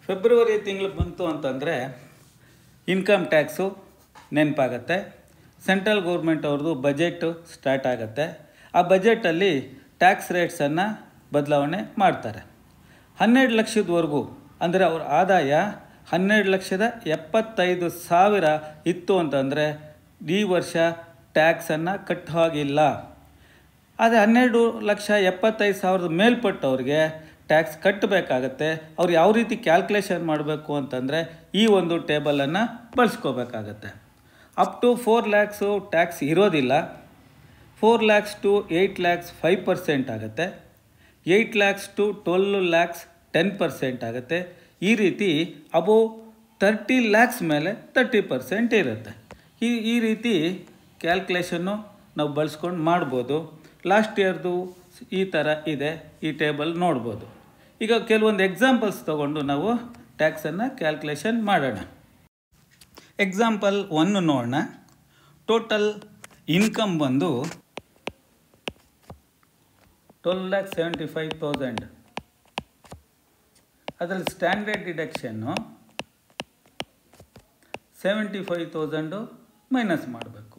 February ತಿಂಗಳು ಬಂತು ಅಂತಂದರೆ ಇನ್ಕಮ್ ಟ್ಯಾಕ್ಸು ನೆನಪಾಗತ್ತೆ. ಸೆಂಟ್ರಲ್ ಗೌರ್ಮೆಂಟ್ ಅವ್ರದ್ದು ಬಜೆಟು ಸ್ಟಾರ್ಟ್ ಆಗುತ್ತೆ. ಆ ಬಜೆಟಲ್ಲಿ ಟ್ಯಾಕ್ಸ್ ರೇಟ್ಸನ್ನು ಬದಲಾವಣೆ ಮಾಡ್ತಾರೆ. 12 ಲಕ್ಷದವರೆಗೂ ಅಂದರೆ ಅವ್ರ ಆದಾಯ 12,75,000 ಇತ್ತು ಅಂತಂದರೆ ಈ ವರ್ಷ ಟ್ಯಾಕ್ಸನ್ನು ಕಟ್ಟೋ ಹಾಗಿಲ್ಲ. ಆದರೆ 12,75,000 ಮೇಲ್ಪಟ್ಟವ್ರಿಗೆ ಟ್ಯಾಕ್ಸ್ ಕಟ್ಟಬೇಕಾಗತ್ತೆ. ಅವ್ರು ಯಾವ ರೀತಿ ಕ್ಯಾಲ್ಕುಲೇಷನ್ ಮಾಡಬೇಕು ಅಂತಂದರೆ ಈ ಒಂದು ಟೇಬಲನ್ನು ಬಳಸ್ಕೋಬೇಕಾಗತ್ತೆ. ಅಪ್ ಟು 4 lakhs ಟ್ಯಾಕ್ಸ್ ಇರೋದಿಲ್ಲ. 4 lakhs to 8 lakhs 5% ಆಗುತ್ತೆ. 8 lakhs to 12 lakhs 10% ಆಗುತ್ತೆ. ಈ ರೀತಿ ಅಬೋವ್ 30 lakhs ಮೇಲೆ 30% ಇರುತ್ತೆ. ಈ ರೀತಿ ಕ್ಯಾಲ್ಕುಲೇಷನ್ನು ನಾವು ಬಳಸ್ಕೊಂಡು ಮಾಡ್ಬೋದು. ಲಾಸ್ಟ್ ಇಯರ್ದು ಈ ಥರ ಇದೆ, ಈ ಟೇಬಲ್ ನೋಡ್ಬೋದು. ಈಗ ಕೆಲವೊಂದು ಎಕ್ಸಾಂಪಲ್ಸ್ ತೊಗೊಂಡು ನಾವು ಟ್ಯಾಕ್ಸನ್ನು ಕ್ಯಾಲ್ಕುಲೇಷನ್ ಮಾಡೋಣ. ಎಕ್ಸಾಂಪಲ್ 1 ನೋಡೋಣ. ಟೋಟಲ್ ಇನ್ಕಮ್ ಬಂದು 12,75,000. ಅದರಲ್ಲಿ ಸ್ಟ್ಯಾಂಡರ್ಡ್ ಡಿಡಕ್ಷನ್ನು 75,000 ಮೈನಸ್ ಮಾಡಬೇಕು.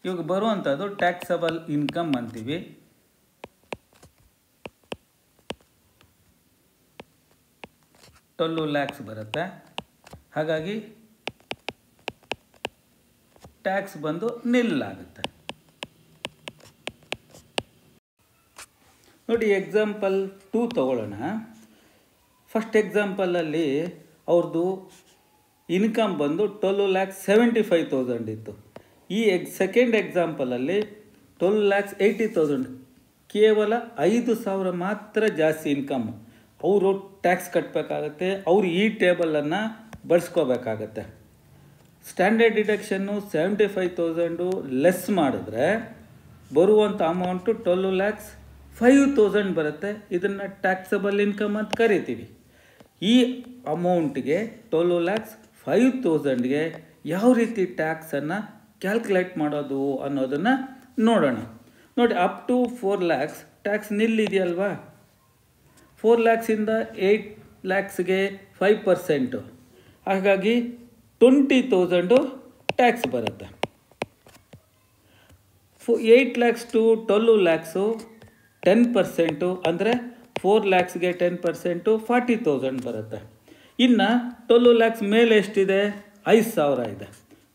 ಇವಾಗ ಬರುವಂಥದ್ದು ಟ್ಯಾಕ್ಸಬಲ್ ಇನ್ಕಮ್ ಅಂತೀವಿ. $12 lakhs ಬರುತ್ತೆ. ಹಾಗಾಗಿ ಟ್ಯಾಕ್ಸ್ ಬಂದು ನಿಲ್ಲಾಗುತ್ತೆ. ನೋಡಿ, ಎಕ್ಸಾಂಪಲ್ 2 ತಗೊಳ್ಳೋಣ. ಫಸ್ಟ್ ಎಕ್ಸಾಂಪಲಲ್ಲಿ ಅವ್ರದ್ದು ಇನ್ಕಮ್ ಬಂದು 12,75,000 ಇತ್ತು. ಈ ಸೆಕೆಂಡ್ ಎಕ್ಸಾಂಪಲಲ್ಲಿ 12,80,000, ಕೇವಲ 5,000 ಮಾತ್ರ ಜಾಸ್ತಿ ಇನ್ಕಮ್. ಅವರು ಟ್ಯಾಕ್ಸ್ ಕಟ್ಟಬೇಕಾಗತ್ತೆ. ಅವರು ಈ ಟೇಬಲನ್ನು ಬಳಸ್ಕೋಬೇಕಾಗತ್ತೆ. ಸ್ಟ್ಯಾಂಡರ್ಡ್ ಡಿಡಕ್ಷನ್ನು 75,000 ಲೆಸ್ ಮಾಡಿದ್ರೆ ಬರುವಂಥ ಅಮೌಂಟು 12,05,000 ಬರುತ್ತೆ. ಇದನ್ನು ಟ್ಯಾಕ್ಸಬಲ್ ಇನ್ಕಮ್ ಅಂತ ಕರಿತೀವಿ. ಈ ಅಮೌಂಟ್ಗೆ 12,05,000ಗೆ ಯಾವ ರೀತಿ ಟ್ಯಾಕ್ಸನ್ನು ಕ್ಯಾಲ್ಕುಲೇಟ್ ಮಾಡೋದು ಅನ್ನೋದನ್ನು ನೋಡೋಣ. ನೋಡಿ, ಅಪ್ ಟು 4 lakhs ಟ್ಯಾಕ್ಸ್ ನಿಲ್ಲಿದೆಯಲ್ವಾ. 4 lakhsಯಿಂದ 8 lakhsಗೆ 5%. ಹಾಗಾಗಿ 20,000 ಟ್ಯಾಕ್ಸ್ ಬರುತ್ತೆ. 8 lakhs to 12 lakhs 10%, ಅಂದರೆ 4 lakhsಗೆ 10% 40,000 ಬರುತ್ತೆ. ಇನ್ನು 12 lakhs ಮೇಲೆ ಎಷ್ಟಿದೆ? 5,000 ಇದೆ.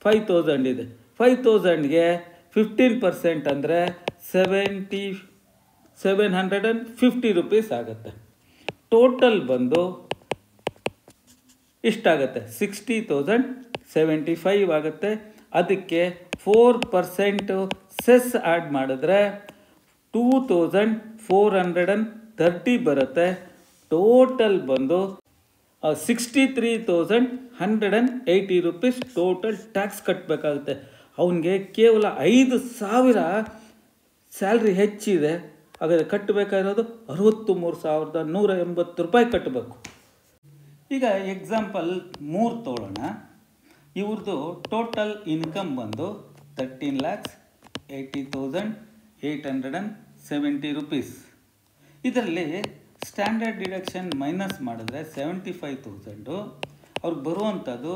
5,000 ಇದೆ. 5,000ಗೆ 15% ಅಂದರೆ 750 rupees ಆಗುತ್ತೆ. ಟೋಟಲ್ ಬಂದು ಇಷ್ಟಾಗುತ್ತೆ, 60,075 ಆಗುತ್ತೆ. ಅದಕ್ಕೆ 4% ಸೆಸ್ ಆ್ಯಡ್ ಮಾಡಿದ್ರೆ 2,430 ಬರುತ್ತೆ. ಟೋಟಲ್ ಬಂದು 63,180 rupees ಟೋಟಲ್ ಟ್ಯಾಕ್ಸ್ ಕಟ್ಟಬೇಕಾಗುತ್ತೆ. ಅವನಿಗೆ ಕೇವಲ 5,000 ಸ್ಯಾಲ್ರಿ ಹೆಚ್ಚಿದೆ. ಹಾಗಾದರೆ ಕಟ್ಟಬೇಕಾಗಿರೋದು 63,180 ರೂಪಾಯಿ ಕಟ್ಟಬೇಕು. ಈಗ ಎಕ್ಸಾಂಪಲ್ 3 ತೊಗೊಳ್ಳೋಣ. ಇವ್ರದ್ದು ಟೋಟಲ್ ಇನ್ಕಮ್ ಬಂದು 13,80,870 rupees. ಇದರಲ್ಲಿ ಸ್ಟ್ಯಾಂಡರ್ಡ್ ಡಿಡಕ್ಷನ್ ಮೈನಸ್ ಮಾಡಿದ್ರೆ 75,000. ಅವ್ರಿಗೆ ಬರುವಂಥದ್ದು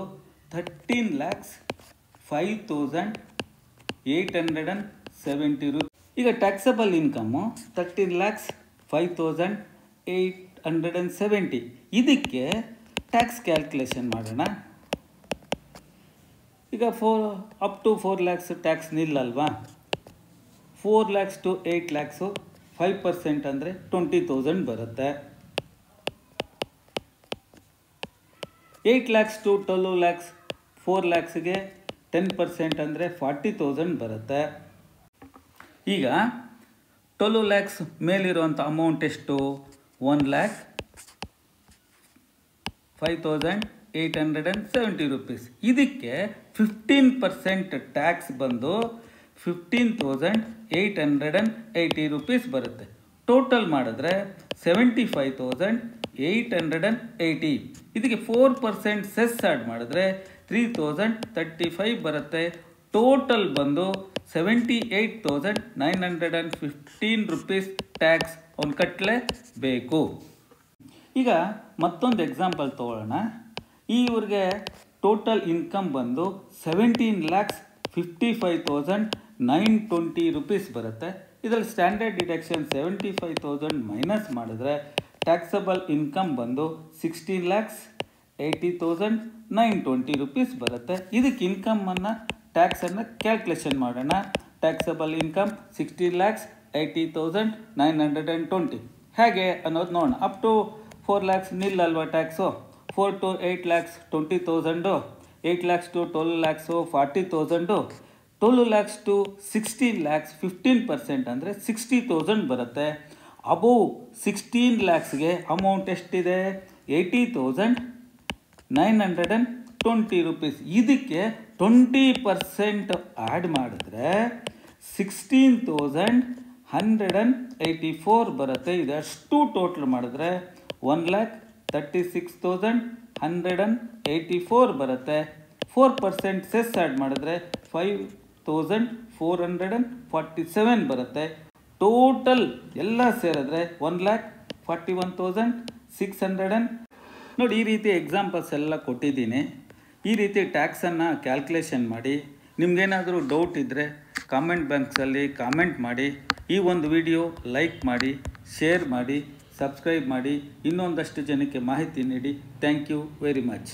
13,05,870 rupees. ಈಗ ಟ್ಯಾಕ್ಸಬಲ್ ಇನ್ಕಮ್ಮು 13,05,870. ಇದಕ್ಕೆ ಟ್ಯಾಕ್ಸ್ ಕ್ಯಾಲ್ಕುಲೇಷನ್ ಮಾಡೋಣ. ಈಗ ಅಪ್ ಟು 4 lakhs ಟ್ಯಾಕ್ಸ್ ನಿಲ್ಲಲ್ವಾ. 4 lakhs to 8 lakhs 5% ಅಂದರೆ 20,000 ಬರುತ್ತೆ. 8 lakhs to 12 lakhs 4 lakhsಗೆ 10% ಅಂದರೆ 40,000 ಬರುತ್ತೆ. ಈಗ 12 lakhs ಮೇಲಿರುವಂಥ ಅಮೌಂಟ್ ಎಷ್ಟು? 1,05,870 rupees. ಇದಕ್ಕೆ 15% ಟ್ಯಾಕ್ಸ್ ಬಂದು 15,880 rupees ಬರುತ್ತೆ. ಟೋಟಲ್ ಮಾಡಿದ್ರೆ 75,880. ಇದಕ್ಕೆ 4% ಸೆಸ್ ಆ್ಯಡ್ ಮಾಡಿದ್ರೆ 3,035 ಬರುತ್ತೆ. ಟೋಟಲ್ ಬಂದು 78,915 rupees ಟ್ಯಾಕ್ಸ್ ಅವ್ನು ಕಟ್ಟಲೇಬೇಕು. ಈಗ ಮತ್ತೊಂದು ಎಕ್ಸಾಂಪಲ್ ತೊಗೊಳ್ಳೋಣ. ಇವ್ರಿಗೆ ಟೋಟಲ್ ಇನ್ಕಮ್ ಬಂದು 17,55,920 rupees ಬರುತ್ತೆ. ಇದರಲ್ಲಿ ಸ್ಟ್ಯಾಂಡರ್ಡ್ ಡಿಡಕ್ಷನ್ 75,000 ಮೈನಸ್ ಮಾಡಿದ್ರೆ ಟ್ಯಾಕ್ಸಬಲ್ ಇನ್ಕಮ್ ಬಂದು 16,80,920 rupees ಬರುತ್ತೆ. ಇದಕ್ಕೆ ಇನ್ಕಮನ್ನು ಟ್ಯಾಕ್ಸನ್ನು ಕ್ಯಾಲ್ಕುಲೇಷನ್ ಮಾಡೋಣ. ಟ್ಯಾಕ್ಸಬಲ್ ಇನ್ಕಮ್ 16,80,920 ಹೇಗೆ ಅನ್ನೋದು ನೋಡೋಣ. ಅಪ್ ಟು 4 lakhs ನಿಲ್ ಅಲ್ವಾ tax. 4 to 8 lakhs 20,000, 8 lakhs to 12 lakhs 40,000, 12 lakhs to 16 lakhs 15% ಅಂದರೆ 60,000 ಬರುತ್ತೆ. ಅಬೋವ್ 16 lakhsಗೆ ಅಮೌಂಟ್ ಎಷ್ಟಿದೆ? 80,920 rupees. ಇದಕ್ಕೆ 20% ಆ್ಯಡ್ ಮಾಡಿದ್ರೆ 16,184 ಬರುತ್ತೆ. ಇದಷ್ಟು ಟೋಟಲ್ ಮಾಡಿದ್ರೆ 1,36,184 ಬರುತ್ತೆ. 4% ಸೆಸ್ ಆ್ಯಡ್ ಮಾಡಿದ್ರೆ 5,447 ಬರುತ್ತೆ. ಟೋಟಲ್ ಎಲ್ಲ ಸೇರಿದ್ರೆ 1,41,600. ನೋಡಿ, ಈ ರೀತಿ ಎಕ್ಸಾಂಪಲ್ಸ್ ಎಲ್ಲ ಕೊಟ್ಟಿದ್ದೀನಿ. ಈ ರೀತಿ ಟ್ಯಾಕ್ಸನ್ನು ಕ್ಯಾಲ್ಕುಲೇಷನ್ ಮಾಡಿ. ನಿಮಗೇನಾದರೂ ಡೌಟ್ ಇದ್ದರೆ ಕಾಮೆಂಟ್ ಬಾಕ್ಸಲ್ಲಿ ಕಾಮೆಂಟ್ ಮಾಡಿ. ಈ ಒಂದು ವಿಡಿಯೋ ಲೈಕ್ ಮಾಡಿ, ಶೇರ್ ಮಾಡಿ, ಸಬ್ಸ್ಕ್ರೈಬ್ ಮಾಡಿ. ಇನ್ನೊಂದಷ್ಟು ಜನಕ್ಕೆ ಮಾಹಿತಿ ನೀಡಿ. Thank you very much.